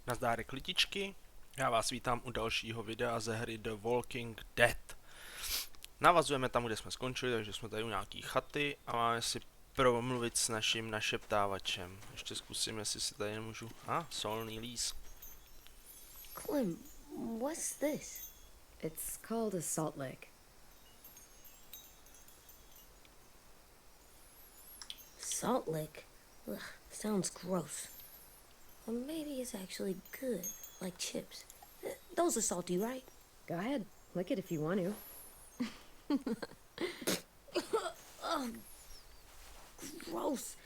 Nazdárek litičky, já vás vítám u dalšího videa ze hry The Walking Dead. Navazujeme tam, kde jsme skončili, takže jsme tady u nějaký chaty a máme si promluvit s naším našeptávačem. Ještě zkusím, jestli si tady nemůžu... solný líz. Clem, what's this? It's called a salt lick. Salt lick? Ugh, sounds gross. Or maybe it's actually good, like chips. Those are salty, right? Go ahead, lick it if you want to. Ugh, gross.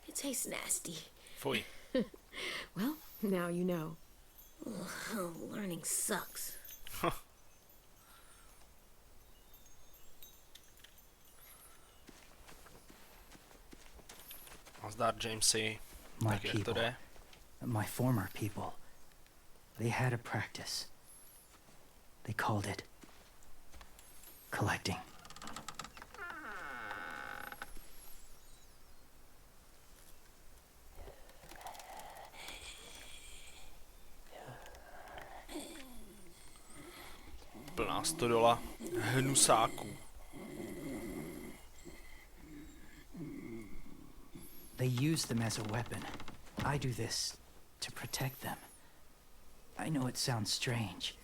It tastes nasty. Fuj. Well, now you know. Ugh, learning sucks. Nazdar, Jamesy. My Tak jak to people, jde? my former people, they had a practice. They called it collecting. Plná stodola hnusáků. They use them as a weapon. I do this to protect them. I know it sounds strange,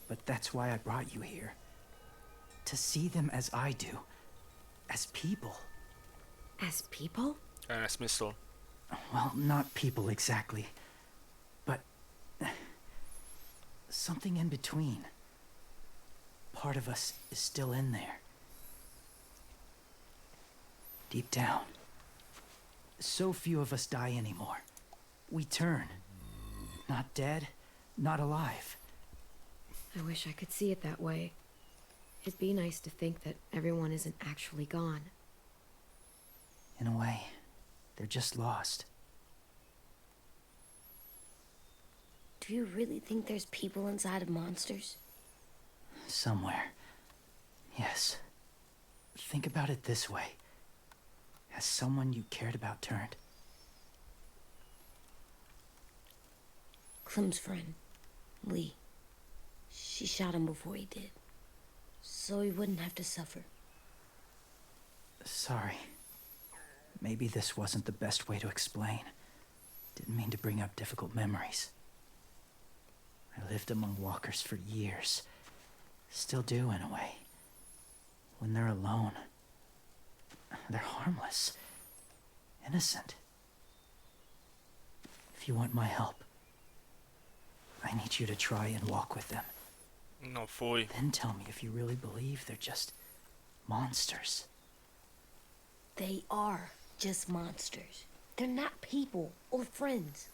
but that's why I brought you here. To see them as I do. As people. As people? To je nesmysl. Well, not people exactly, but something in between. Part of us is still in there. Deep down. So few of us die anymore. We turn. Not dead, not alive. I wish I could see it that way. It'd be nice to think that everyone isn't actually gone. In a way, they're just lost. Do you really think there's people inside of monsters? Somewhere. Yes. Think about it this way. Has someone you cared about turned? Clem's friend, Lee. She shot him before he did. So he wouldn't have to suffer. Sorry. Maybe this wasn't the best way to explain. Didn't mean to bring up difficult memories. I lived among walkers for years. Still do, in a way. When they're alone, they're harmless. Innocent. If you want my help, I need you to try and walk with them. No fuj. Then tell me if you really believe they're just monsters. They are just monsters. They're not people or friends.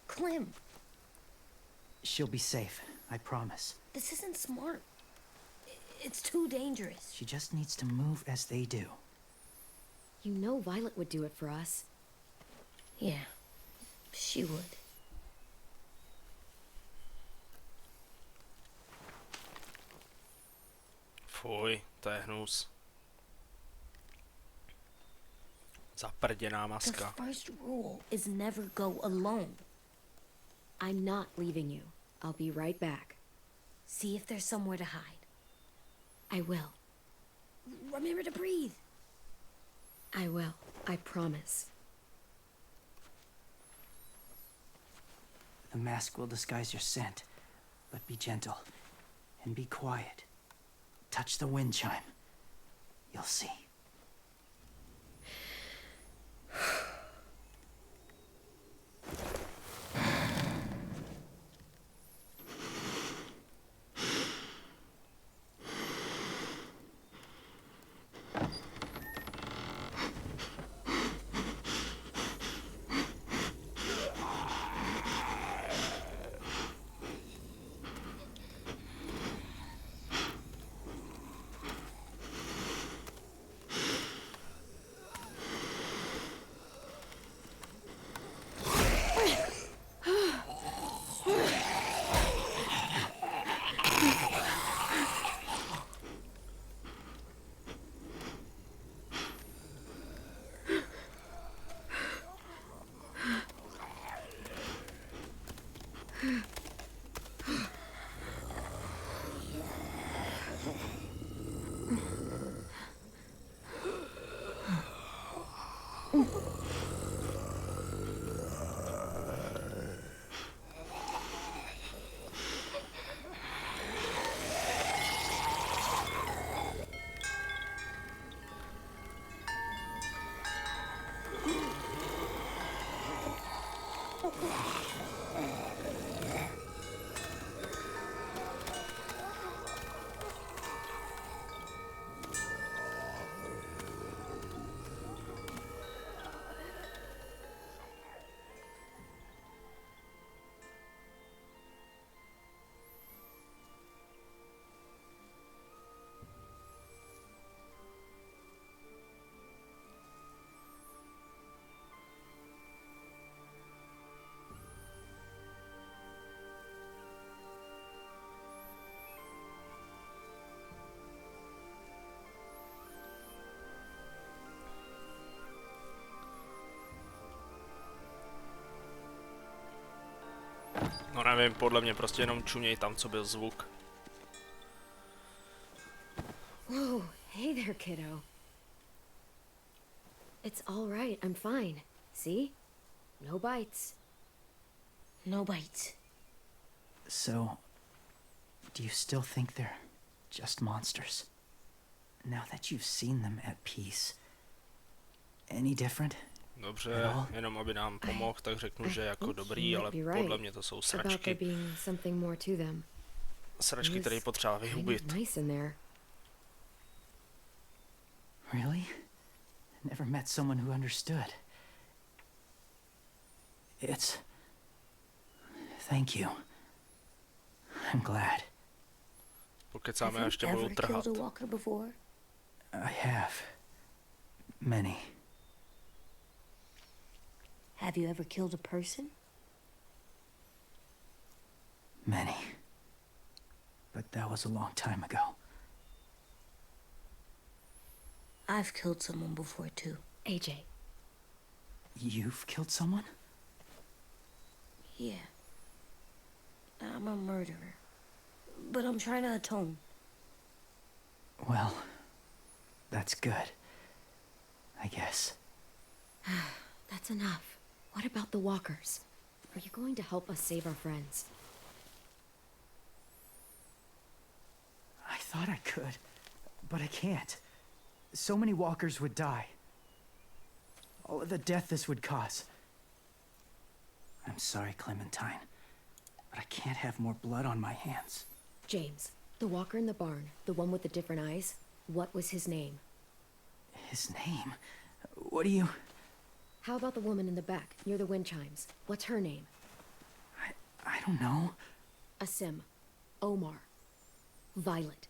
Clem, She'll be safe, I promise. this isn't smart. It's too dangerous. She just needs to move as they do. You know Violet would do it for us. Yeah, she would. Fuj, to je hnus. Zaprděná The maska. first rule is never go alone. I'm not leaving you. I'll be right back. See if there's somewhere to hide. I will. Remember to breathe. I will. I promise. The mask will disguise your scent, but be gentle and be quiet. Touch the wind chime. You'll see. No nevím, podle mě prostě jenom čuněj tam, co byl zvuk. Whoa, hey there, kiddo. It's all right, I'm fine. See? No bites. No bites. So, do you still think they're just monsters? Now that you've seen them at peace, any different? Dobře, jenom aby nám pomohl, tak řeknu, že jako think dobrý, you ale might be right podle mě to jsou about there sračky. being something more to them. Sračky, které je potřeba Kind vyhubit. of nice in there. Really? Never met someone who understood. It's... Thank you. I'm glad. Pokecáme a Have ještě you budou ever trhat. killed a walker before? I have. Many. Have you ever killed a person? Many. But that was a long time ago. I've killed someone before too. AJ, You've killed someone? Yeah. I'm a murderer. But I'm trying to atone. Well, that's good. I guess. that's enough. What about the walkers? Are you going to help us save our friends? I thought I could, but I can't. So many walkers would die. All of the death this would cause. I'm sorry, Clementine, but I can't have more blood on my hands. James, the walker in the barn, the one with the different eyes, what was his name? His name? What do you... How about the woman in the back, near the wind chimes? What's her name? I don't know. Asim, Omar, Violet.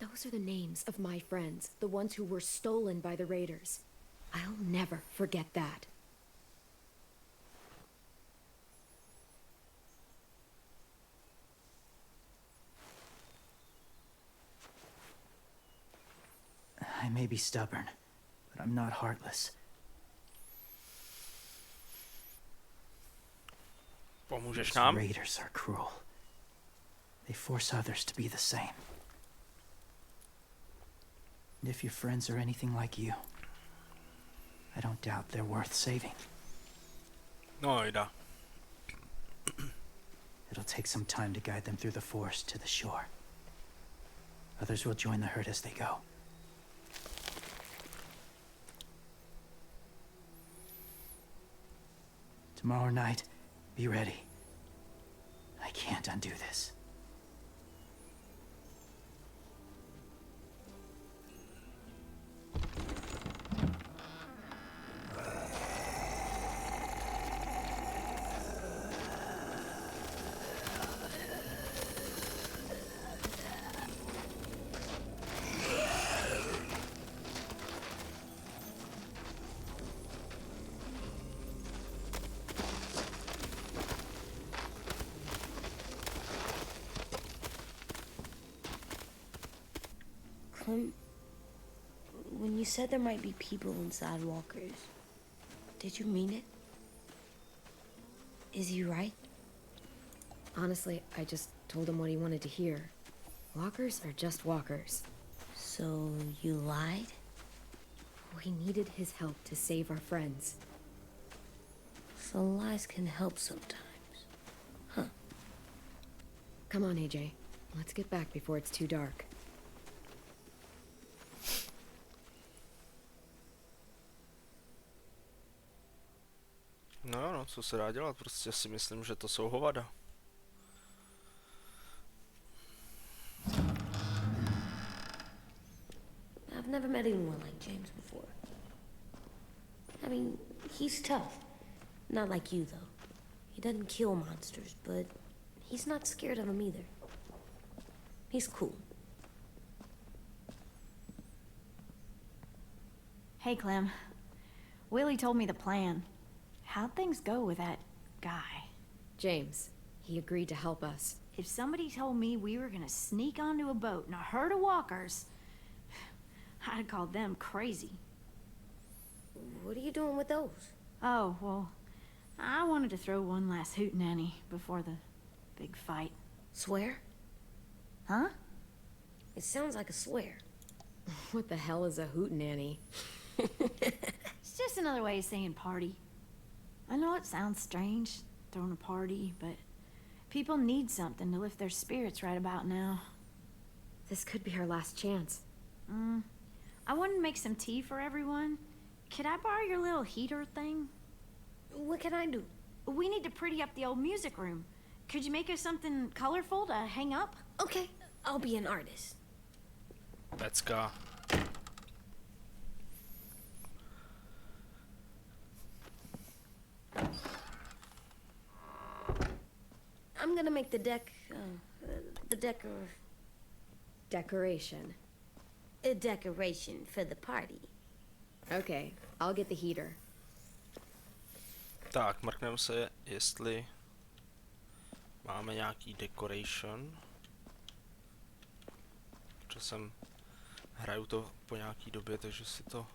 Those are the names of my friends, the ones who were stolen by the raiders. I'll never forget that. I may be stubborn, but I'm not heartless. Pomůžeš Those nám? raiders are cruel. They force others to be the same. And if your friends are anything like you, I don't doubt they're worth saving. No, jda. It'll take some time to guide them through the forest to the shore. Others will join the herd as they go. Tomorrow night, be ready. I can't undo this. Clem, when you said there might be people inside walkers, did you mean it? Is he right? Honestly, I just told him what he wanted to hear. Walkers are just walkers. So you lied? We needed his help to save our friends. So lies can help sometimes. Huh. Come on, AJ. Let's get back before it's too dark. No, co se dá dělat, prostě si myslím, že to jsou hovada. I've never met anyone like James before. I mean, he's tough. Not like you, though. He doesn't kill monsters, but he's not scared of them either. He's cool. Hey, Clem. Willie told me the plan. How'd things go with that guy? James, he agreed to help us. If somebody told me we were gonna sneak onto a boat in a herd of walkers, I'd have called them crazy. What are you doing with those? Oh, well, I wanted to throw one last hootenanny before the big fight. Swear? Huh? It sounds like a swear. What the hell is a hootenanny? It's just another way of saying party. I know it sounds strange, throwing a party, but people need something to lift their spirits right about now. This could be our last chance. I wanted to make some tea for everyone. Could I borrow your little heater thing? What can I do? We need to pretty up the old music room. Could you make us something colorful to hang up? Okay, I'll be an artist. Let's go. I'm gonna make the Decoration. a decoration for the party. Okay, I'll get the heater. Tak, mrkneme se, jestli máme nějaký decoration. Protože jsem hraju to po nějaký době, takže si to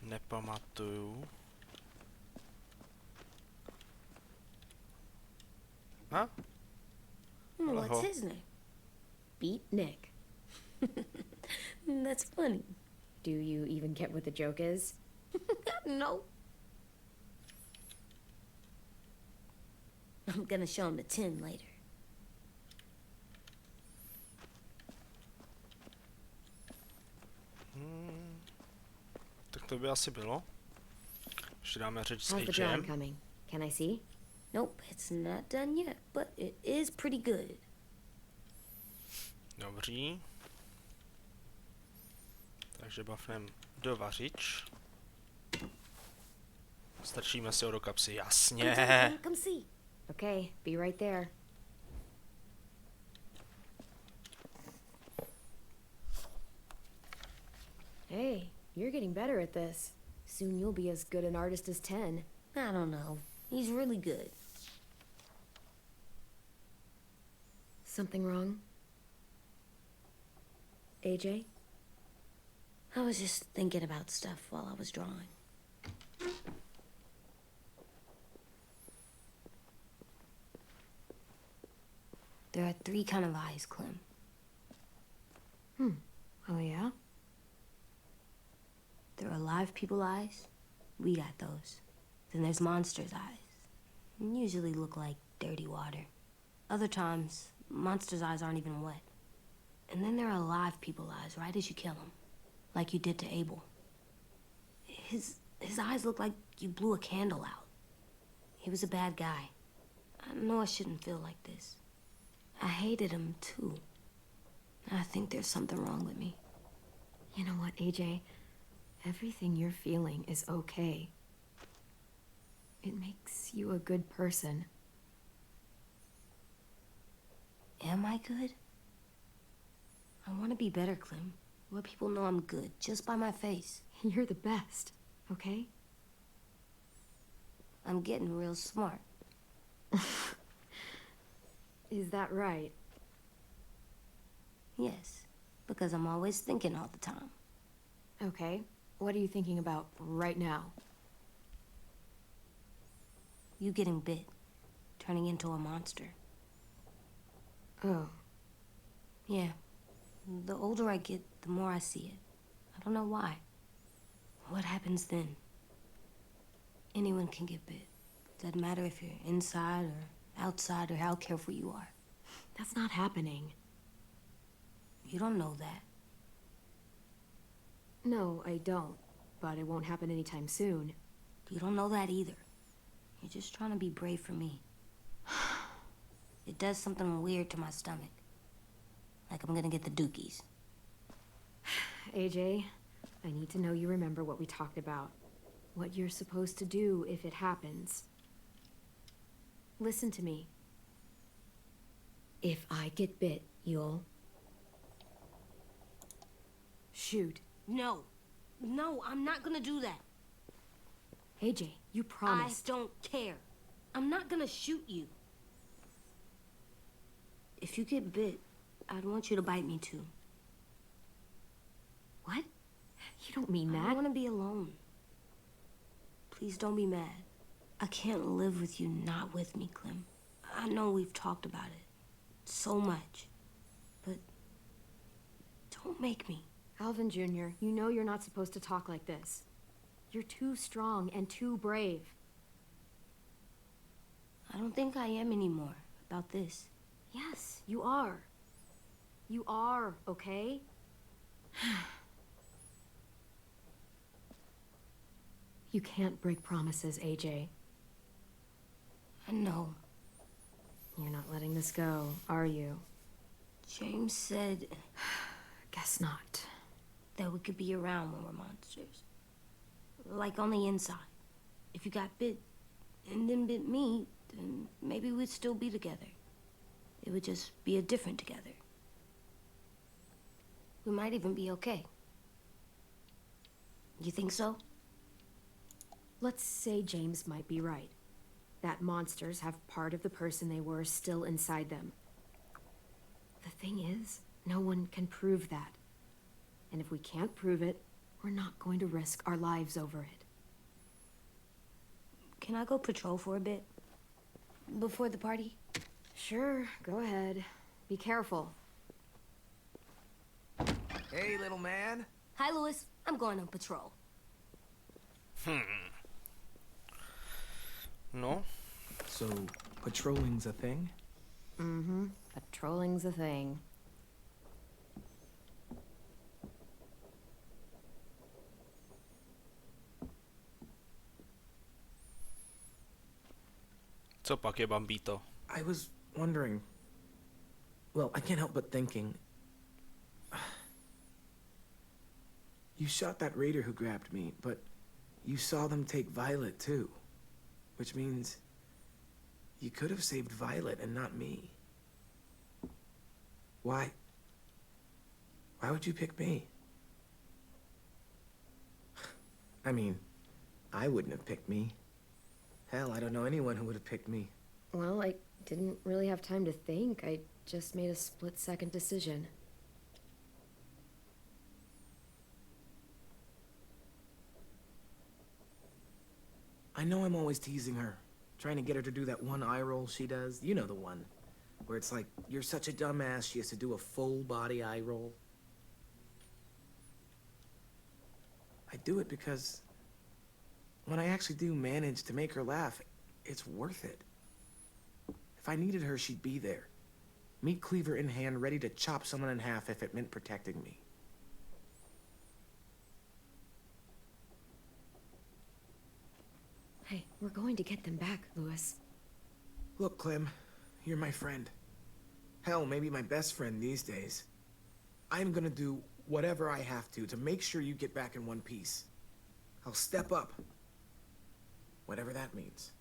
nepamatuju. A? What's Hello. his name? Beat Nick. That's funny. Do you even get what the joke is? No. I'm gonna show him the tin later. Tak to by asi bylo. Ještě dáme řeč s How's the drawing HM. coming? Can I see? Nope, it's not done yet, but it is pretty good. Dobrý. Takže bafnem do vařič. Strčíme si ho do kapsy, jasně. Come see. Okay, be right there. Hey, you're getting better at this. Soon you'll be as good an artist as 10. I don't know. He's really good. Something wrong? AJ? I was just thinking about stuff while I was drawing. There are 3 kind of eyes, Clem. Oh, yeah? There are live people eyes. We got those. Then there's monsters' eyes. Usually look like dirty water. Other times, monsters' eyes aren't even wet. And then there are live people eyes right as you kill them. Like you did to Abel. His eyes look like you blew a candle out. He was a bad guy. I know I shouldn't feel like this. I hated him, too. I think there's something wrong with me. You know what, AJ? Everything you're feeling is okay. It makes you a good person. Am I good? I want to be better, Clem. Let people know I'm good, just by my face. You're the best, okay? I'm getting real smart. Is that right? Yes, because I'm always thinking all the time. Okay. What are you thinking about right now? You getting bit. turning into a monster. Oh. Yeah. The older I get, the more I see it. I don't know why. What happens then? Anyone can get bit. Doesn't matter if you're inside or outside or how careful you are. That's not happening. You don't know that. No, I don't. But it won't happen anytime soon. You don't know that either. You're just trying to be brave for me. It does something weird to my stomach. Like I'm gonna get the dookies. AJ, I need to know you remember what we talked about. What you're supposed to do if it happens. Listen to me. If I get bit, you'll... shoot. No. No, I'm not gonna do that. AJ, you promised. I don't care. I'm not gonna shoot you. If you get bit, I'd want you to bite me too. What? You don't mean I that. want to be alone. Please don't be mad. I can't live with you not with me, Clem. I know we've talked about it so much, but don't make me. Alvin Jr., you know you're not supposed to talk like this. You're too strong and too brave. I don't think I am anymore about this. Yes, you are. You are, okay? You can't break promises, AJ. I know. You're not letting this go, are you? James said Guess not. that we could be around when we're monsters. Like on the inside. If you got bit and then bit me, then maybe we'd still be together. It would just be a different together. We might even be okay. You think so? Let's say James might be right. That monsters have part of the person they were still inside them. The thing is, no one can prove that. And if we can't prove it, we're not going to risk our lives over it. Can I go patrol for a bit? Before the party? Sure, go ahead. Be careful. Hey, little man. Hi, Louis. I'm going on patrol. No, So, patrolling's a thing? Mm-hmm. Patrolling's a thing. co pak je Bambito? I was wondering. Well, I can't help but thinking. You shot that raider who grabbed me, but you saw them take Violet too. Which means you could have saved Violet and not me. Why? Why would you pick me? I mean, I wouldn't have picked me. Hell, I don't know anyone who would have picked me. Well, I didn't really have time to think. I just made a split-second decision. I know I'm always teasing her, trying to get her to do that one eye roll she does. You know the one, where it's like, you're such a dumbass, she has to do a full body eye roll. I do it because when I actually do manage to make her laugh, it's worth it. If I needed her, she'd be there. Meat cleaver in hand, ready to chop someone in half if it meant protecting me. Hey, we're going to get them back, Louis. Look, Clem, you're my friend. Hell, maybe my best friend these days. I'm gonna do whatever I have to make sure you get back in one piece. I'll step up. Whatever that means.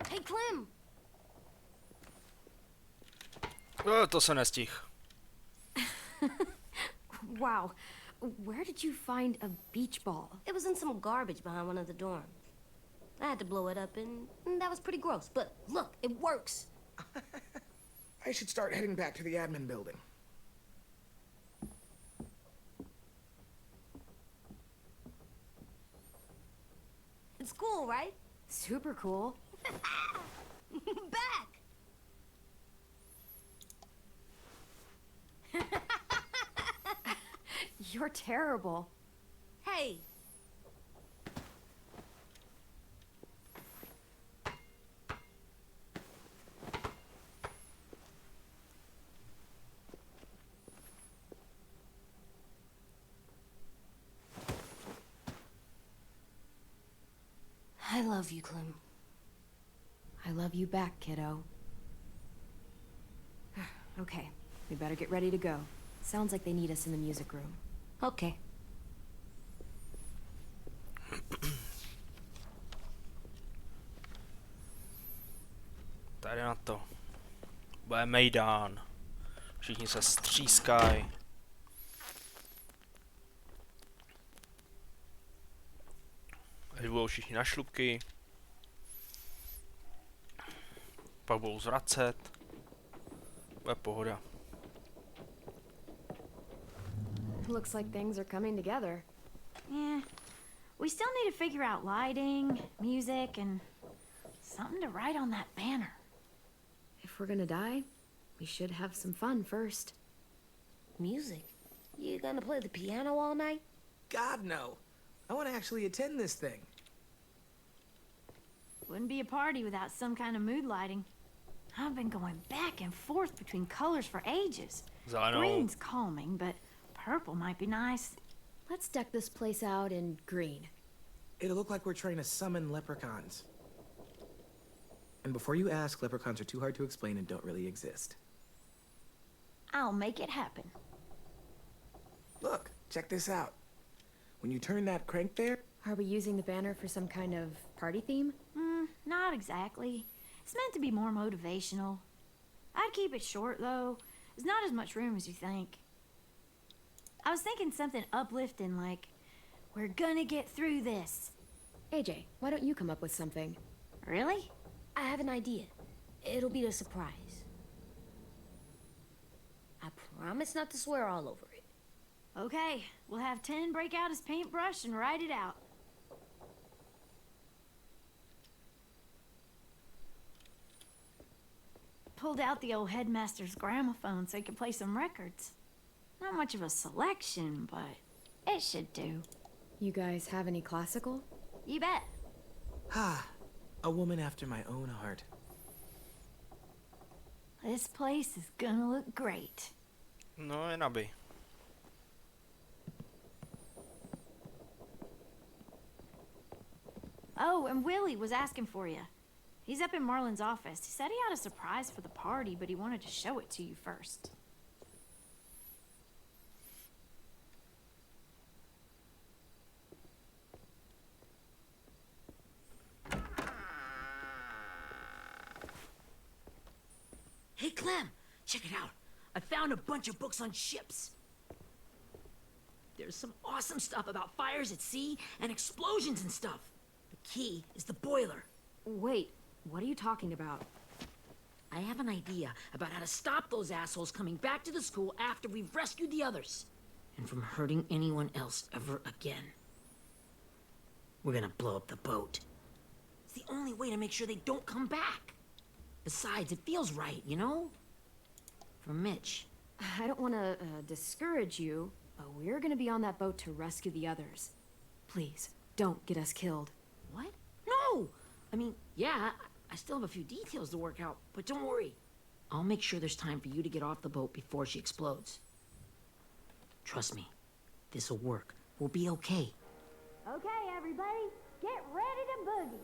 Hey, Clem! To se nestih. Wow. Where did you find a beach ball? It was in some garbage behind one of the dorms. I had to blow it up, and that was pretty gross. But look, it works. I should start heading back to the admin building. It's cool, right? Super cool. Back! You're terrible. Hey! I love you, Clem. I love you back, kiddo. Okay, we better get ready to go. Sounds like they need us in the music room. Okay. Tady na to. Bude mejdán. Všichni se střískají. Teď budou všichni na šlupky. Pak budou zvracet. Bude pohoda. Looks like things are coming together. Yeah. We still need to figure out lighting, music, and something to write on that banner. If we're gonna die, we should have some fun first. Music? You gonna play the piano all night? God, no. I want to actually attend this thing. Wouldn't be a party without some kind of mood lighting. I've been going back and forth between colors for ages. Zelenou. Green's calming, but purple might be nice. Let's deck this place out in green. It'll look like we're trying to summon leprechauns. And before you ask, leprechauns are too hard to explain and don't really exist. I'll make it happen. Look, check this out. When you turn that crank there, Are we using the banner for some kind of party theme? Not exactly. It's meant to be more motivational. I'd keep it short, though. There's not as much room as you think. I was thinking something uplifting like, we're gonna get through this. AJ, why don't you come up with something? Really? I have an idea. It'll be a surprise. I promise not to swear all over it. Okay, we'll have 10 break out his paintbrush and write it out. Pulled out the old headmaster's gramophone so he could play some records. Not much of a selection, but it should do. You guys have any classical? You bet. a woman after my own heart. This place is gonna look great. No, jen aby. Oh, and Willie was asking for you. He's up in Marlin's office. He said he had a surprise for the party, but he wanted to show it to you first. Hey, Clem, check it out. I found a bunch of books on ships. There's some awesome stuff about fires at sea and explosions and stuff. The key is the boiler. Wait, what are you talking about? I have an idea about how to stop those assholes coming back to the school after we've rescued the others. And from hurting anyone else ever again. We're gonna blow up the boat. It's the only way to make sure they don't come back. Besides, it feels right, you know? For Mitch. I don't want to discourage you, but we're gonna be on that boat to rescue the others. Please, don't get us killed. What? No! I mean, yeah, I still have a few details to work out, but don't worry. I'll make sure there's time for you to get off the boat before she explodes. Trust me, this'll work. We'll be okay. Okay, everybody, get ready to boogie.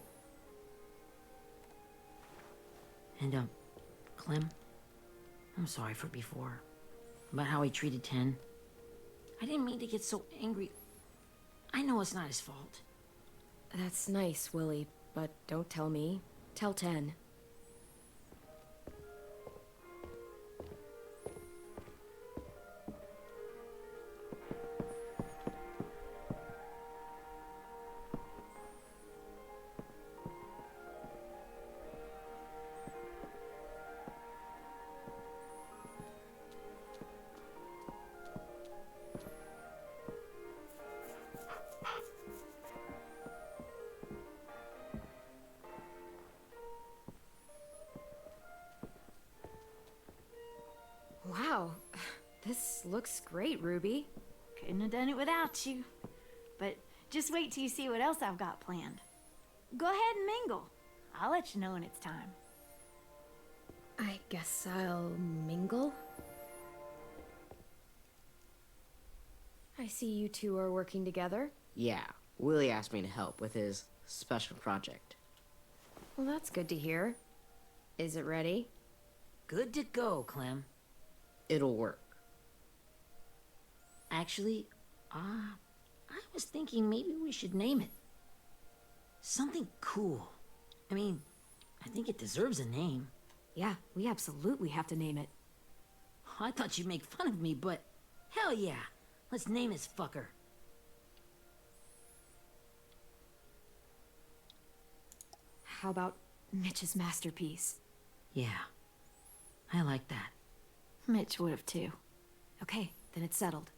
And, Clem, I'm sorry for before. About how he treated Ten. I didn't mean to get so angry. I know it's not his fault. That's nice, Willie, but don't tell me. Tell 10. Looks great, Ruby. Couldn't have done it without you. But just wait till you see what else I've got planned. Go ahead and mingle. I'll let you know when it's time. I guess I'll mingle. I see you two are working together. Yeah, Willie asked me to help with his special project. Well, that's good to hear. Is it ready? Good to go, Clem. It'll work. Actually, I was thinking maybe we should name it. Something cool. I mean, I think it deserves a name. Yeah, we absolutely have to name it. I thought you'd make fun of me, but hell yeah. Let's name this fucker. How about Mitch's masterpiece? Yeah, I like that. Mitch would have too. Okay, then it's settled.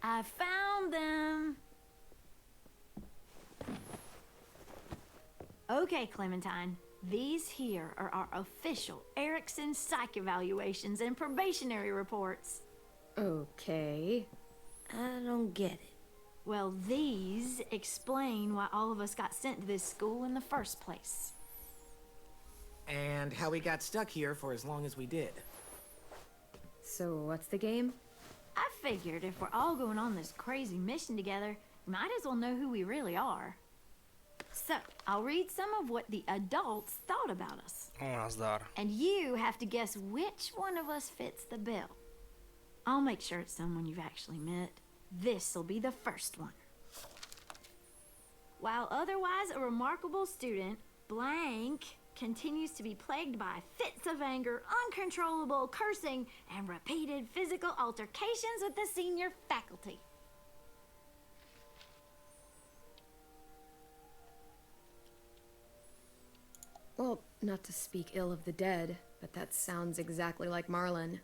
I found them. Okay, Clementine. These here are our official Erickson psych evaluations and probationary reports. Okay. I don't get it. Well, these explain why all of us got sent to this school in the first place. And how we got stuck here for as long as we did. So what's the game? I figured if we're all going on this crazy mission together, we might as well know who we really are. So, I'll read some of what the adults thought about us. O, nazdar. And you have to guess which one of us fits the bill. I'll make sure it's someone you've actually met. This'll be the first one. While otherwise a remarkable student, blank continues to be plagued by fits of anger, uncontrollable cursing, and repeated physical altercations with the senior faculty. Well, not to speak ill of the dead, but that sounds exactly like Marlon.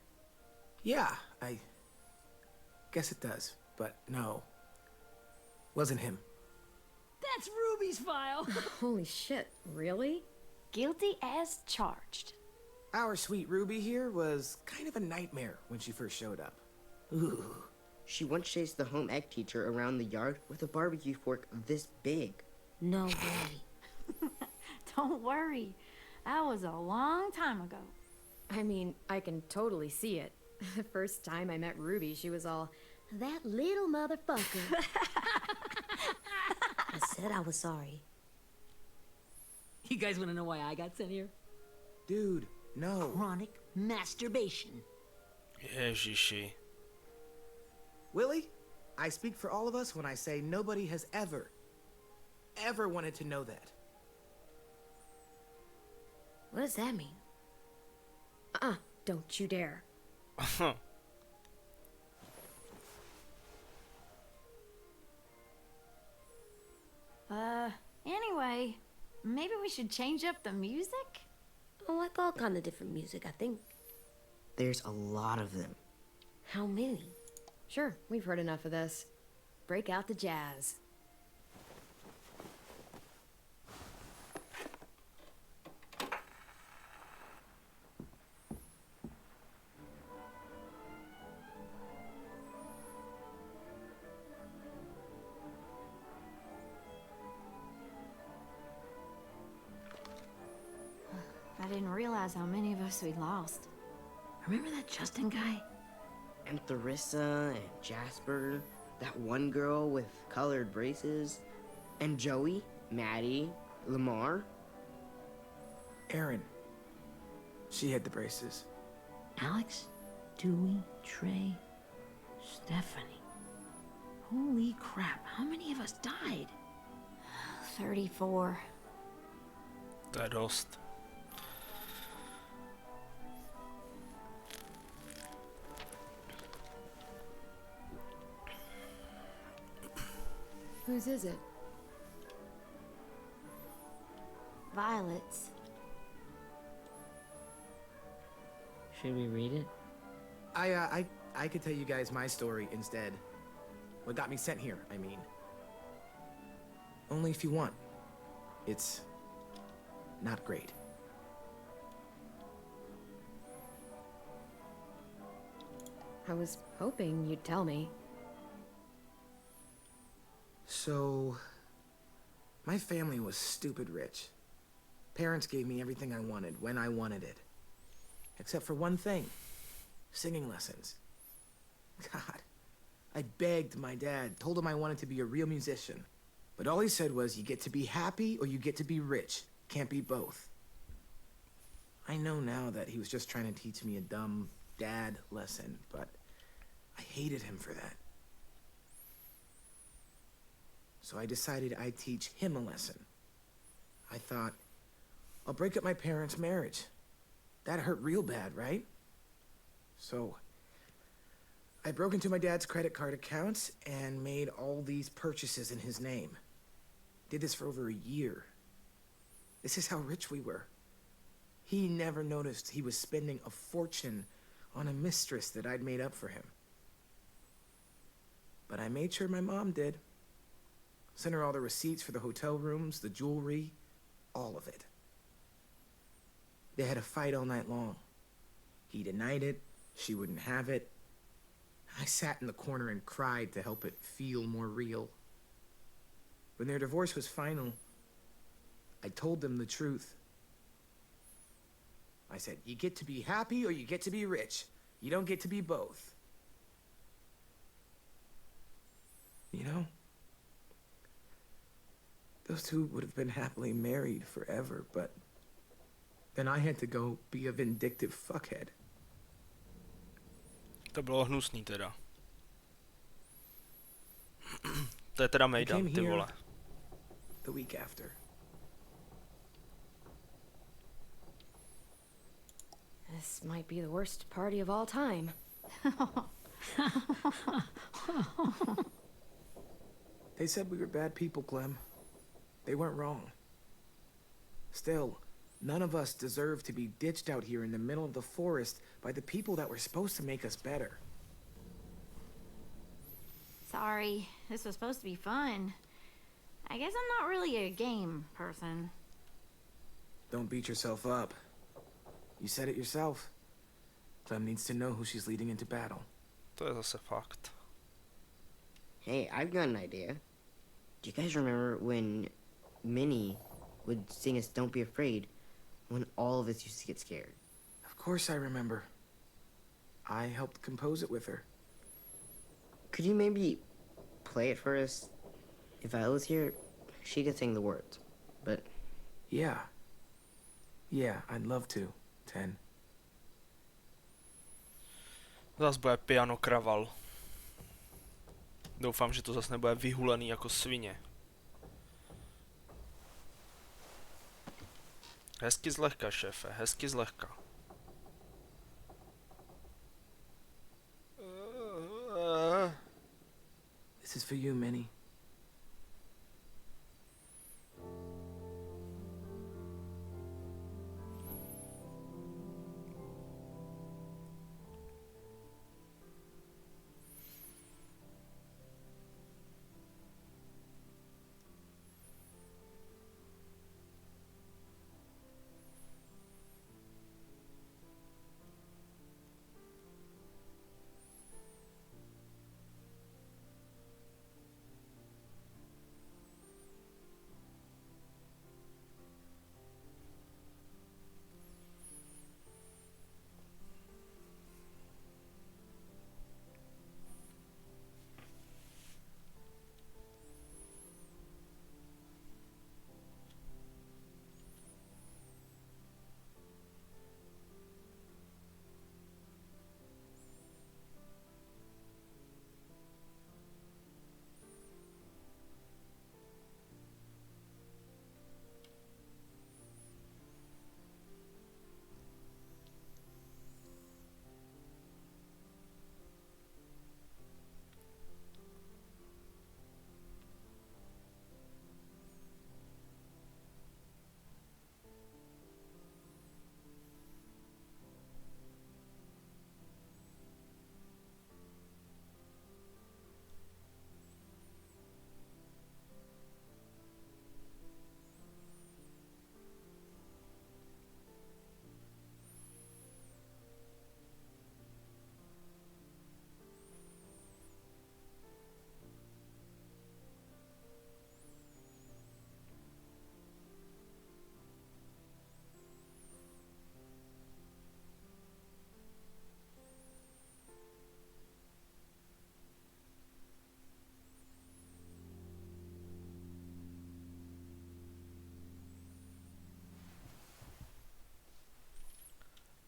Yeah, I guess it does, but no. Wasn't him. That's Ruby's file. Holy shit, really? Guilty as charged. Our sweet Ruby here was kind of a nightmare when she first showed up. Ooh. She once chased the home ec teacher around the yard with a barbecue fork this big. No way. Don't worry. That was a long time ago. I mean, I can totally see it. The first time I met Ruby, she was all, that little motherfucker. I said I was sorry. You guys want to know why I got sent here? Dude, no. Chronic masturbation. Ježiši. Willie, I speak for all of us when I say nobody has ever wanted to know that. What does that mean? Don't you dare. Anyway, maybe we should change up the music? I like all kind of different music, I think. There's a lot of them. How many? Sure, we've heard enough of this. Break out the jazz. I didn't realize how many of us we'd lost. Remember that Justin guy? And Theresa and Jasper, that one girl with colored braces, and Joey, Maddie, Lamar. Erin. She had the braces. Alex, Dewey, Trey, Stephanie. Holy crap, how many of us died? 34. To je dost. Whose is it? Violet's. Should we read it? I could tell you guys my story instead. What got me sent here, I mean. Only if you want. It's not great. I was hoping you'd tell me. So, my family was stupid rich. Parents gave me everything I wanted when I wanted it. Except for one thing. Singing lessons. God. I begged my dad, told him I wanted to be a real musician. But all he said was, you get to be happy or you get to be rich. Can't be both. I know now that he was just trying to teach me a dumb dad lesson, but I hated him for that. So I decided I'd teach him a lesson. I thought, I'll break up my parents' marriage. That hurt real bad, right? So I broke into my dad's credit card accounts and made all these purchases in his name. Did this for over a year. This is how rich we were. He never noticed he was spending a fortune on a mistress that I'd made up for him. But I made sure my mom did. Sent her all the receipts for the hotel rooms, the jewelry, all of it. They had a fight all night long. He denied it, she wouldn't have it. I sat in the corner and cried to help it feel more real. When their divorce was final, I told them the truth. I said, you get to be happy or you get to be rich. You don't get to be both. You know, those two would have been happily married forever, but then I had to go be a vindictive fuckhead. To bylo hnusný teda. To je teda Mejdan, ty vole. The week after. This might be the worst party of all time. They said we were bad people, Clem. They weren't wrong. Still, none of us deserve to be ditched out here in the middle of the forest by the people that were supposed to make us better. Sorry, this was supposed to be fun. I guess I'm not really a game person. Don't beat yourself up. You said it yourself. Clem needs to know who she's leading into battle. To je zase fakt. Hey, I've got an idea. Do you guys remember when Minnie would sing us Don't Be Afraid when all of us used to get scared? Of course I remember. I helped compose it with her. Could you maybe play it for us? If Viola's here, she could sing the words, but... Yeah. Yeah, I'd love to, Ten. Zas bude piano kraval. Doufám, že to zase nebude vyhulený jako svině. Hezky zlehka, šéfe, hezky zlehka. This is for you, Minnie.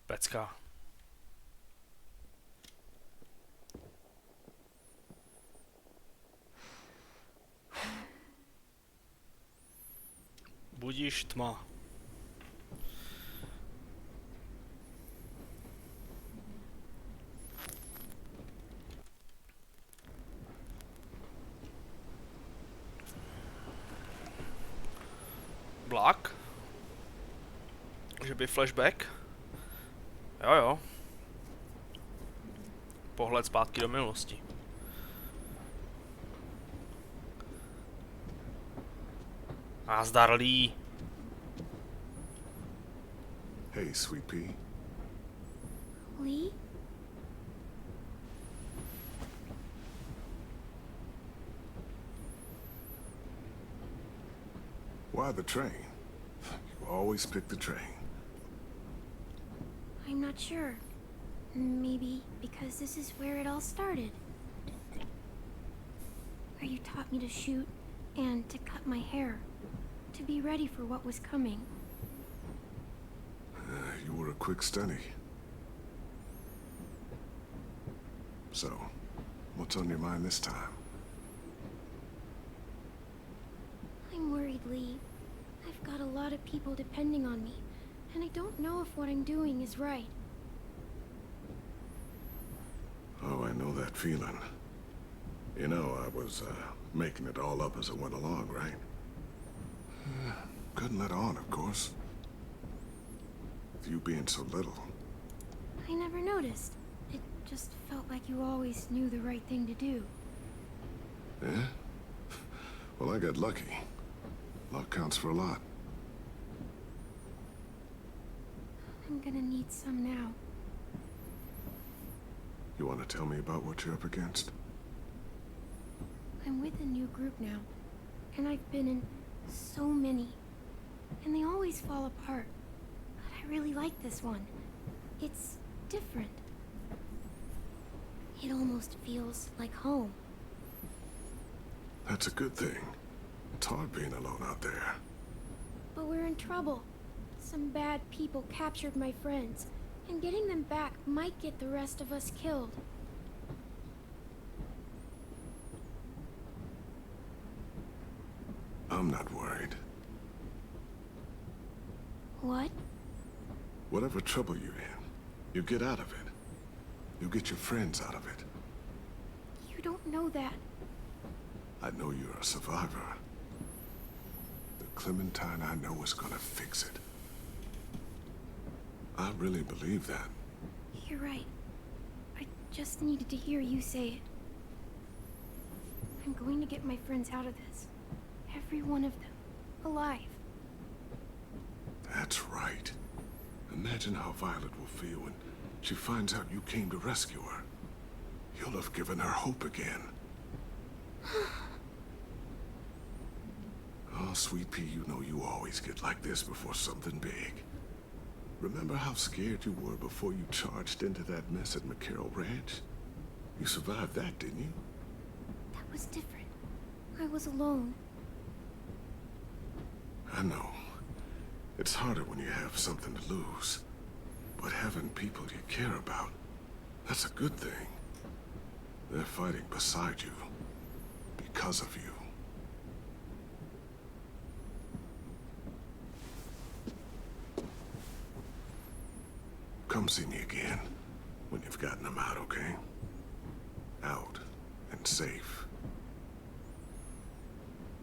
Pecka. Budíš tma. Black? Že by flashback? Jo jo. Pohled zpátky do minulosti. Nazdar, Lee. Hey, Sweet Pea. Lee? Why the train? You always pick the train. I'm not sure. Maybe because this is where it all started. Where you taught me to shoot and to cut my hair. To be ready for what was coming. You were a quick study. So, what's on your mind this time? I'm worried, Lee. I've got a lot of people depending on me, and I don't know if what I'm doing is right. Oh, I know that feeling. You know, I was, making it all up as I went along, right? Couldn't let on, of course. With you being so little. I never noticed. It just felt like you always knew the right thing to do. Yeah? Well, I got lucky. Luck counts for a lot. I'm gonna need some now. You want to tell me about what you're up against? I'm with a new group now, and I've been in so many, and they always fall apart. But I really like this one. It's different. It almost feels like home. That's a good thing. It's hard being alone out there. But we're in trouble. Some bad people captured my friends, and getting them back might get the rest of us killed. I'm not worried. What? Whatever trouble you're in, you get out of it. You get your friends out of it. You don't know that. I know you're a survivor. The Clementine I know is gonna fix it. I really believe that. You're right. I just needed to hear you say it. I'm going to get my friends out of this. Every one of them. Alive. That's right. Imagine how Violet will feel when she finds out you came to rescue her. You'll have given her hope again. Oh, Sweet Pea, you know you always get like this before something big. Remember how scared you were before you charged into that mess at McCarroll Ranch? You survived that, didn't you? That was different. I was alone. I know. It's harder when you have something to lose. But having people you care about, that's a good thing. They're fighting beside you. Because of you. Come see me again when you've gotten them out, okay? Out and safe.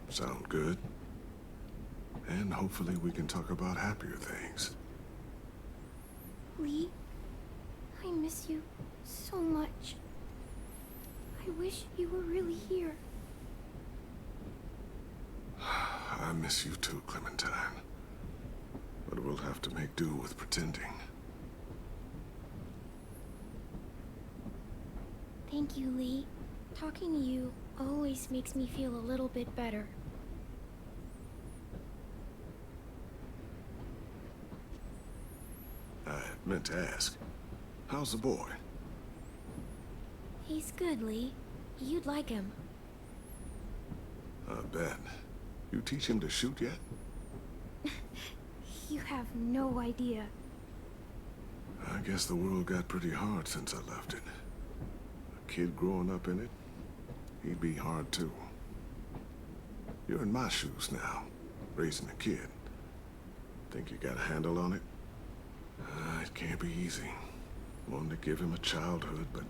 Sound good? And hopefully we can talk about happier things. Lee, I miss you so much. I wish you were really here. I miss you too, Clementine. But we'll have to make do with pretending. Thank you, Lee. Talking to you always makes me feel a little bit better. I meant to ask, how's the boy? He's good, Lee. You'd like him. I bet. You teach him to shoot yet? You have no idea. I guess the world got pretty hard since I left it. A kid growing up in it, he'd be hard too. You're in my shoes now, raising a kid. Think you got a handle on it? It can't be easy. Wanting to give him a childhood, but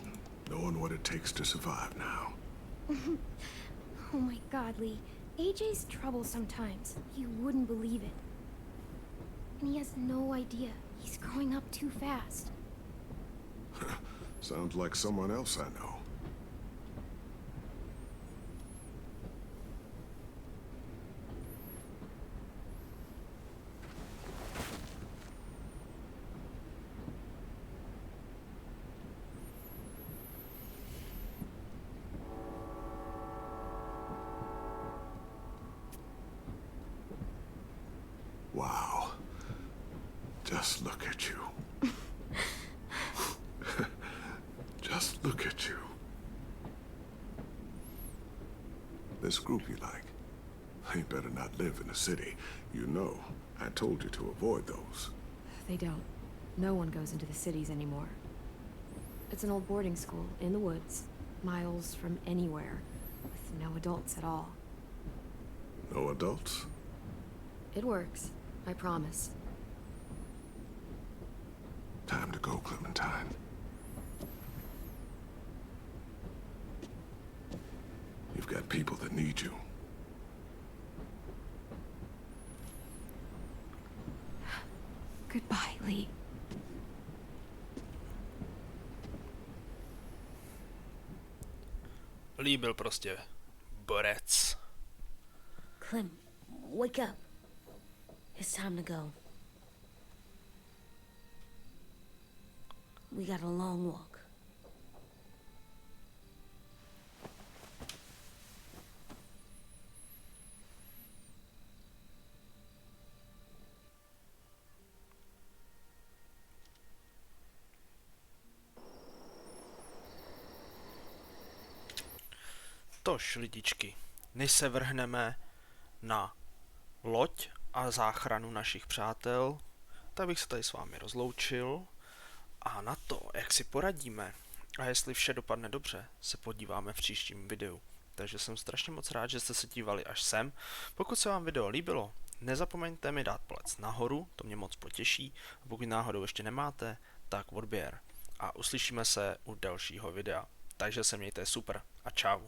knowing what it takes to survive now. Oh my god, Lee. AJ's trouble sometimes. You wouldn't believe it. And he has no idea. He's growing up too fast. Sounds like someone else I know. Wow. Just look at you. Just look at you. This group you like, they better not live in the city. You know, I told you to avoid those. They don't. No one goes into the cities anymore. It's an old boarding school in the woods, miles from anywhere, with no adults at all. No adults? It works, I promise. Time to go, Clementine. You've got people that need you. Goodbye, Lee. Lee byl prostě borec. Clem, wake up. It's time to go. We got a long walk. Tož, lidičky, než se vrhneme na loď a záchranu našich přátel, tak bych se tady s vámi rozloučil a na to, jak si poradíme a jestli vše dopadne dobře, se podíváme v příštím videu. Takže jsem strašně moc rád, že jste se dívali až sem. Pokud se vám video líbilo, nezapomeňte mi dát palec nahoru, to mě moc potěší. A pokud náhodou ještě nemáte, tak odběr. A uslyšíme se u dalšího videa. Takže se mějte super a čau.